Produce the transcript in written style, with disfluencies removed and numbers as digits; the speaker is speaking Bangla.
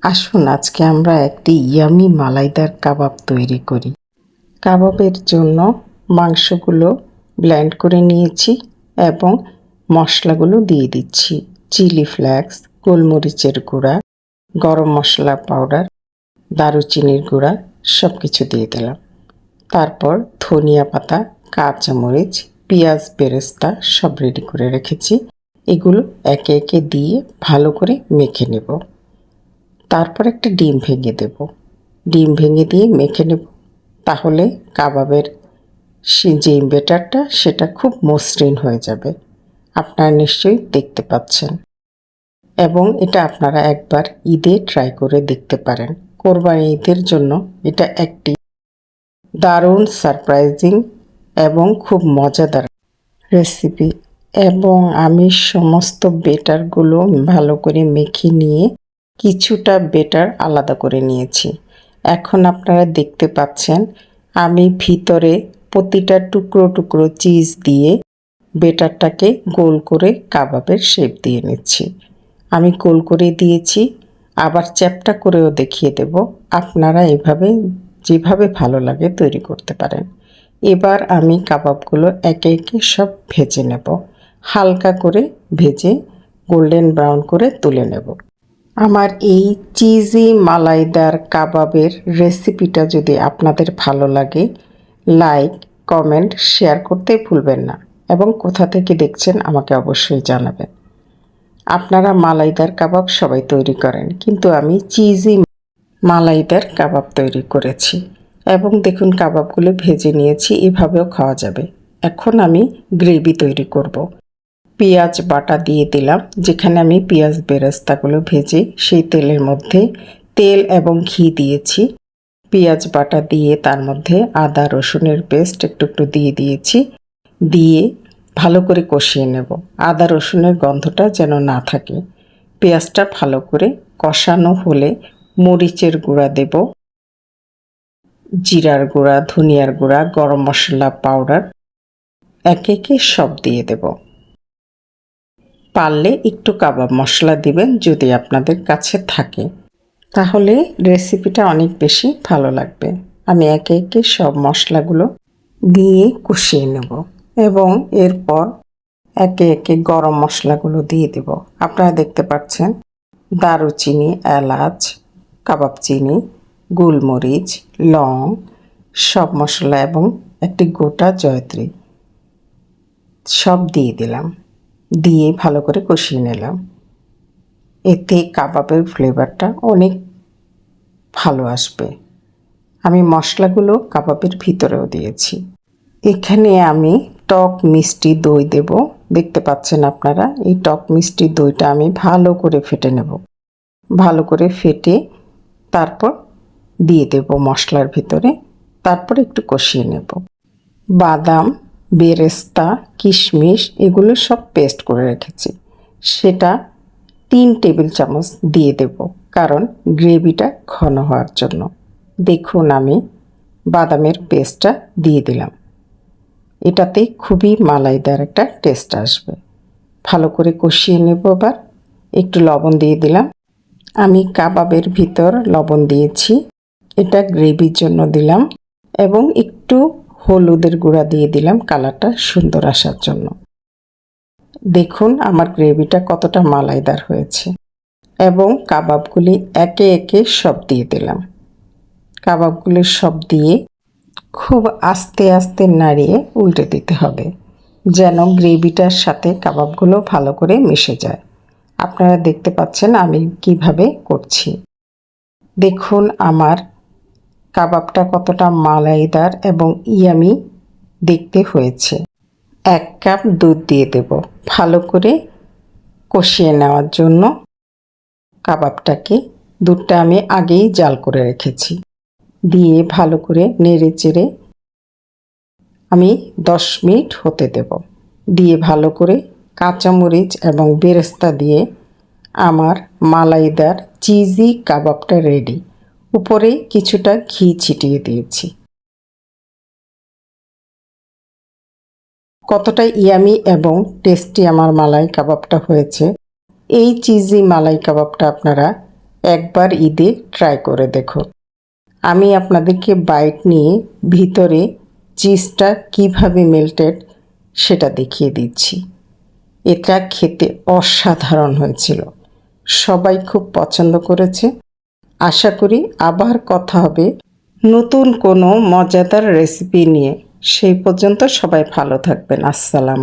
আসুন আজকে আমরা একটি ইয়ামি মালাইদার কাবাব তৈরি করি। কাবাবের জন্য মাংসগুলো ব্লেন্ড করে নিয়েছি এবং মশলাগুলো দিয়ে দিচ্ছি। চিলি ফ্লেক্স, গোলমরিচের গুঁড়া, গরম মশলা পাউডার, দারুচিনির গুঁড়া সব কিছু দিয়ে দিলাম। তারপর ধনিয়া পাতা, কাঁচামরিচ, পেঁয়াজ বেরেস্তা সব রেডি করে রেখেছি। এগুলো একে একে দিয়ে ভালো করে মেখে নেব। তারপর একটা ডিম ভেঙে দেব। ডিম ভেঙে দিয়ে মেখে নেব। তাহলে কাবাবের যে ব্যাটারটা সেটা খুব মসৃণ হয়ে যাবে। আপনারা নিশ্চয়ই দেখতে পাচ্ছেন। এবং এটা আপনারা একবার ঈদে ট্রাই করে দেখতে পারেন। কোরবানি ঈদের জন্য এটা একটি দারুণ সারপ্রাইজিং এবং খুব মজাদার রেসিপি। এবং আমি সমস্ত বেটারগুলো ভালো করে মেখে নিয়ে কিছুটা বেটার আলাদা করে নিয়েছি। এখন আপনারা দেখতে পাচ্ছেন আমি ভিতরে প্রতিটা টুকরো টুকরো চিজ দিয়ে বেটারটাকে গোল করে কাবাবের শেপ দিয়ে নিচ্ছি। আমি গোল করে দিয়েছি, আবার চ্যাপ্টা করেও দেখিয়ে দেব। আপনারা এভাবে যেভাবে ভালো লাগে তৈরি করতে পারেন। এবার আমি কাবাবগুলো একে একে সব ভেজে নেব। হালকা করে ভেজে গোল্ডেন ব্রাউন করে তুলে নেব। আমার এই চিজি মালাইদার কাবাবের রেসিপিটা যদি আপনাদের ভালো লাগে, লাইক, কমেন্ট, শেয়ার করতে ভুলবেন না এবং কোথা থেকে দেখছেন আমাকে অবশ্যই জানাবেন। আপনারা মালাইদার কাবাব সবাই তৈরি করেন, কিন্তু আমি চিজি মালাইদার কাবাব তৈরি করেছি। এবং দেখুন কাবাবগুলো ভেজে নিয়েছি, এভাবেও খাওয়া যাবে। এখন আমি গ্রেভি তৈরি করব। পেঁয়াজ বাটা দিয়ে দিলাম। যেখানে আমি পেঁয়াজ বেরেস্তাগুলো ভেজে সেই তেলের মধ্যে তেল এবং ঘি দিয়েছি। পেঁয়াজ বাটা দিয়ে তার মধ্যে আদা রসুনের পেস্ট একটু একটু দিয়ে দিয়েছি। দিয়ে ভালো করে কষিয়ে নেব। আদা রসুনের গন্ধটা যেন না থাকে। পেঁয়াজটা ভালো করে কষানো হলে মরিচের গুঁড়া দেব, জিরার গুঁড়া, ধনিয়ার গুঁড়া, গরম মশলা পাউডার একে একে সব দিয়ে দেব। পারলে একটু কাবাব মশলা দিবেন যদি আপনাদের কাছে থাকে, তাহলে রেসিপিটা অনেক বেশি ভালো লাগবে। আমি একে একে সব মশলাগুলো দিয়ে কষিয়ে নেব এবং এরপর একে একে গরম মশলাগুলো দিয়ে দেব। আপনারা দেখতে পাচ্ছেন দারুচিনি, এলাচ, কাবাব চিনি, গোলমরিচ, লং সব মশলা এবং একটি গোটা জয়ত্রী সব দিয়ে দিলাম। দিয়ে ভালো করে কষিয়ে নিলাম। এতে কাবাবের ফ্লেভারটা অনেক ভালো আসবে। আমি মশলাগুলো কাবাবের ভিতরেও দিয়েছি। এখানে আমি টক মিষ্টি দই দেব। দেখতে পাচ্ছেন আপনারা, এই টক মিষ্টি দইটা আমি ভালো করে ফেটে নেব। ভালো করে ফেটে তারপর দিয়ে দেব মশলার ভিতরে। তারপর একটু কষিয়ে নেব। বাদাম, বেরেস্তা, কিশমিশ এগুলো সব পেস্ট করে রেখেছি, সেটা 3 টেবিল চামচ দিয়ে দেব, কারণ গ্রেভিটা ঘন হওয়ার জন্য। দেখুন আমি বাদামের পেস্টটা দিয়ে দিলাম। এটাতে খুবই মালাইদার একটা টেস্ট আসবে। ভালো করে কষিয়ে নেব। আবার একটু লবণ দিয়ে দিলাম। আমি কাবাবের ভিতর লবণ দিয়েছি, এটা গ্রেভির জন্য দিলাম। এবং একটু হলুদের গুঁড়া দিয়ে দিলাম কালারটা সুন্দর আসার জন্য। দেখুন আমার গ্রেভিটা কতটা মালাইদার হয়েছে। এবং কাবাবগুলি একে একে সব দিয়ে দিলাম। কাবাবগুলি সব দিয়ে খুব আস্তে আস্তে নাড়িয়ে উল্টে দিতে হবে, যেন গ্রেভিটার সাথে কাবাবগুলো ভালো করে মিশে যায়। আপনারা দেখতে পাচ্ছেন আমি কিভাবে করছি। দেখুন আমার কাবাবটা কতটা মালাইদার এবং ইয়ামি দেখতে হয়েছে। 1 কাপ দুধ দিয়ে দেব ভালো করে কষিয়ে নেওয়ার জন্য কাবাবটাকে। দুধটা আমি আগেই জাল করে রেখেছি। দিয়ে ভালো করে নেড়ে চেড়ে আমি 10 মিনিট হতে দেব। দিয়ে ভালো করে কাঁচামরিচ এবং বেরেস্তা দিয়ে আমার মালাইদার চিজি কাবাবটা রেডি। উপরে কিছুটা ঘি ছিটিয়ে দিয়েছি। কতটা ইয়ামি এবং টেস্টি আমার মালাই কাবাবটা হয়েছে। এই চিজি মালাই কাবাবটা আপনারা একবার ঈদে ট্রাই করে দেখো। আমি আপনাদেরকে বাইট নিয়ে ভিতরে চিজটা কিভাবে মেল্টেড সেটা দেখিয়ে দিচ্ছি। এটা খেতে অসাধারণ হয়েছিল, সবাই খুব পছন্দ করেছে। আশা করি আবার কথা হবে নতুন কোনো মজাদার রেসিপি নিয়ে। সেই পর্যন্ত সবাই ভালো থাকবেন। আসসালাম।